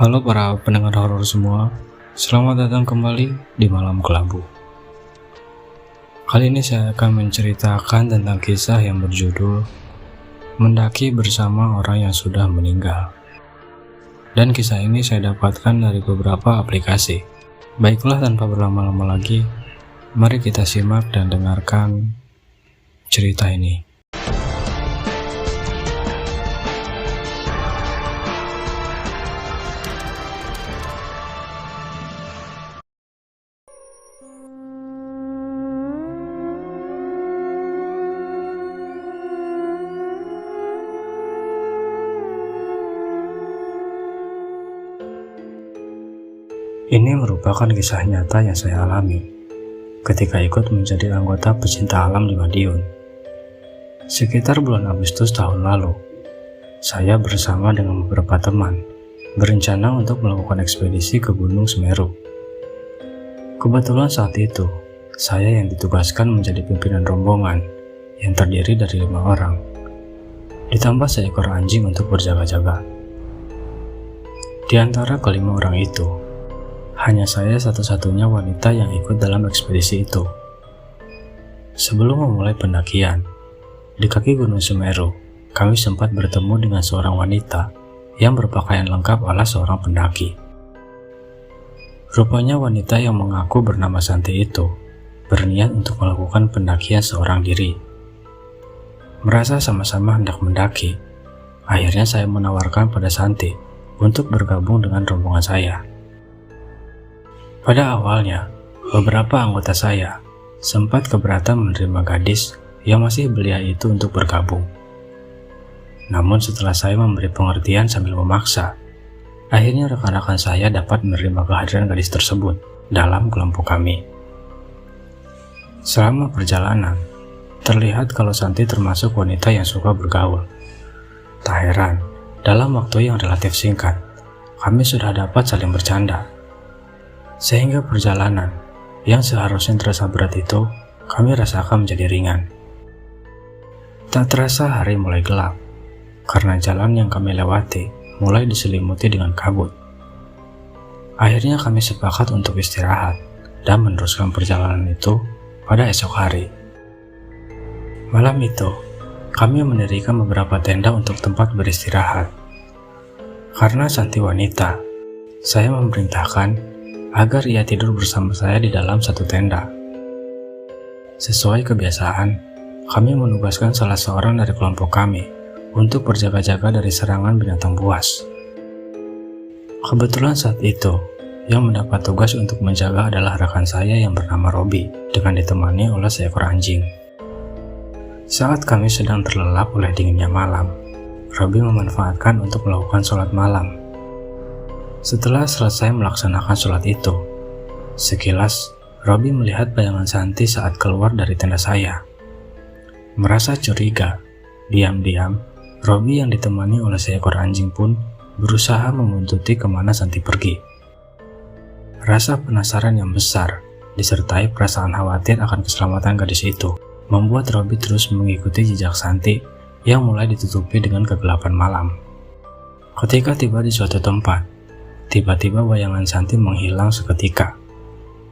Halo para pendengar horor semua, selamat datang kembali di Malam Kelabu. Kali ini saya akan menceritakan tentang kisah yang berjudul Mendaki Bersama Orang yang Sudah Meninggal. Dan kisah ini saya dapatkan dari beberapa aplikasi. Baiklah, tanpa berlama-lama lagi, mari kita simak dan dengarkan cerita ini. Ini merupakan kisah nyata yang saya alami ketika ikut menjadi anggota pecinta alam di Madiun. Sekitar bulan Agustus tahun lalu, saya bersama dengan beberapa teman berencana untuk melakukan ekspedisi ke Gunung Semeru. Kebetulan saat itu, saya yang ditugaskan menjadi pimpinan rombongan yang terdiri dari 5 orang, ditambah seekor anjing untuk berjaga-jaga. Di antara kelima orang itu, hanya saya satu-satunya wanita yang ikut dalam ekspedisi itu. Sebelum memulai pendakian, di kaki Gunung Semeru, kami sempat bertemu dengan seorang wanita yang berpakaian lengkap ala seorang pendaki. Rupanya wanita yang mengaku bernama Santi itu berniat untuk melakukan pendakian seorang diri. Merasa sama-sama hendak mendaki, akhirnya saya menawarkan pada Santi untuk bergabung dengan rombongan saya. Pada awalnya, beberapa anggota saya sempat keberatan menerima gadis yang masih belia itu untuk bergabung. Namun setelah saya memberi pengertian sambil memaksa, akhirnya rekan-rekan saya dapat menerima kehadiran gadis tersebut dalam kelompok kami. Selama perjalanan, terlihat kalau Santi termasuk wanita yang suka bergaul. Tak heran, dalam waktu yang relatif singkat, kami sudah dapat saling bercanda. Sehingga perjalanan yang seharusnya terasa berat itu, kami rasakan menjadi ringan. Tak terasa hari mulai gelap, karena jalan yang kami lewati mulai diselimuti dengan kabut. Akhirnya kami sepakat untuk istirahat dan meneruskan perjalanan itu pada esok hari. Malam itu, kami mendirikan beberapa tenda untuk tempat beristirahat. Karena Santi wanita, saya memerintahkan agar ia tidur bersama saya di dalam satu tenda. Sesuai kebiasaan, kami menugaskan salah seorang dari kelompok kami untuk berjaga-jaga dari serangan binatang buas. Kebetulan saat itu, yang mendapat tugas untuk menjaga adalah rekan saya yang bernama Robi, dengan ditemani oleh seekor anjing. Saat kami sedang terlelap oleh dinginnya malam, Robi memanfaatkan untuk melakukan sholat malam. Setelah selesai melaksanakan sholat itu, sekilas Robi melihat bayangan Santi saat keluar dari tenda saya. Merasa curiga, diam-diam Robi yang ditemani oleh seekor anjing pun berusaha membuntuti kemana Santi pergi. Rasa penasaran yang besar disertai perasaan khawatir akan keselamatan gadis itu membuat Robi terus mengikuti jejak Santi yang mulai ditutupi dengan kegelapan malam. Ketika tiba di suatu tempat, tiba-tiba bayangan Santi menghilang seketika,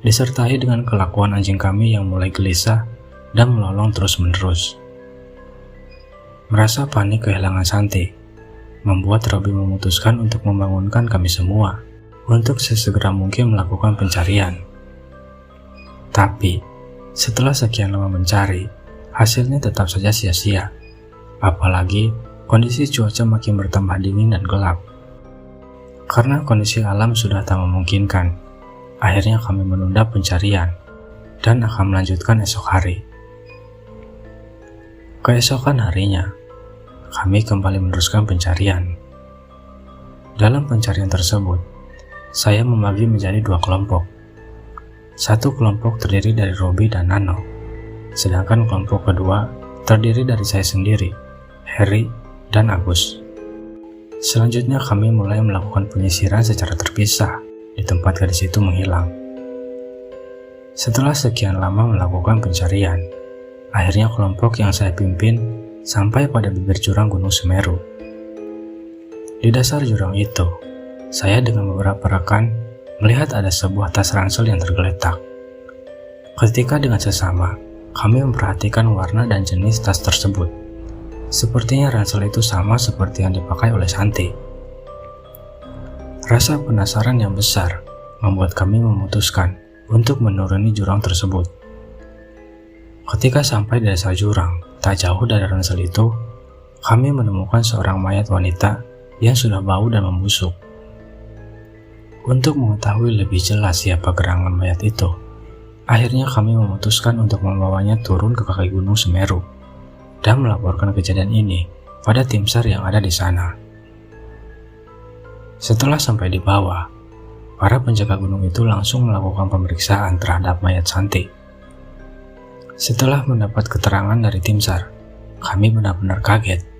disertai dengan kelakuan anjing kami yang mulai gelisah dan melolong terus-menerus. Merasa panik kehilangan Santi, membuat Robi memutuskan untuk membangunkan kami semua untuk sesegera mungkin melakukan pencarian. Tapi, setelah sekian lama mencari, hasilnya tetap saja sia-sia, apalagi kondisi cuaca makin bertambah dingin dan gelap. Karena kondisi alam sudah tak memungkinkan, akhirnya kami menunda pencarian dan akan melanjutkan esok hari. Keesokan harinya, kami kembali meneruskan pencarian. Dalam pencarian tersebut, saya membagi menjadi 2 kelompok. Satu kelompok terdiri dari Robi dan Nano, sedangkan kelompok kedua terdiri dari saya sendiri, Heri, dan Agus. Selanjutnya kami mulai melakukan penyisiran secara terpisah di tempat gadis itu menghilang. Setelah sekian lama melakukan pencarian, akhirnya kelompok yang saya pimpin sampai pada bibir jurang Gunung Semeru. Di dasar jurang itu, saya dengan beberapa rekan melihat ada sebuah tas ransel yang tergeletak. Ketika dengan sesama, kami memperhatikan warna dan jenis tas tersebut. Sepertinya ransel itu sama seperti yang dipakai oleh Santi. Rasa penasaran yang besar membuat kami memutuskan untuk menuruni jurang tersebut. Ketika sampai di dasar jurang, tak jauh dari ransel itu, kami menemukan seorang mayat wanita yang sudah bau dan membusuk. Untuk mengetahui lebih jelas siapa gerangan mayat itu, akhirnya kami memutuskan untuk membawanya turun ke kaki Gunung Semeru dan melaporkan kejadian ini pada tim SAR yang ada di sana. Setelah sampai di bawah, para penjaga gunung itu langsung melakukan pemeriksaan terhadap mayat Santi. Setelah mendapat keterangan dari tim SAR, kami benar-benar kaget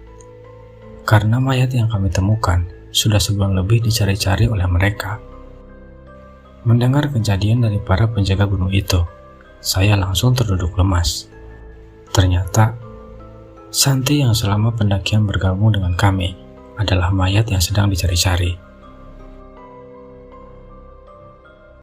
karena mayat yang kami temukan sudah sebulan lebih dicari-cari oleh mereka. Mendengar kejadian dari para penjaga gunung itu, saya langsung terduduk lemas. Ternyata, Santi yang selama pendakian bergabung dengan kami adalah mayat yang sedang dicari-cari.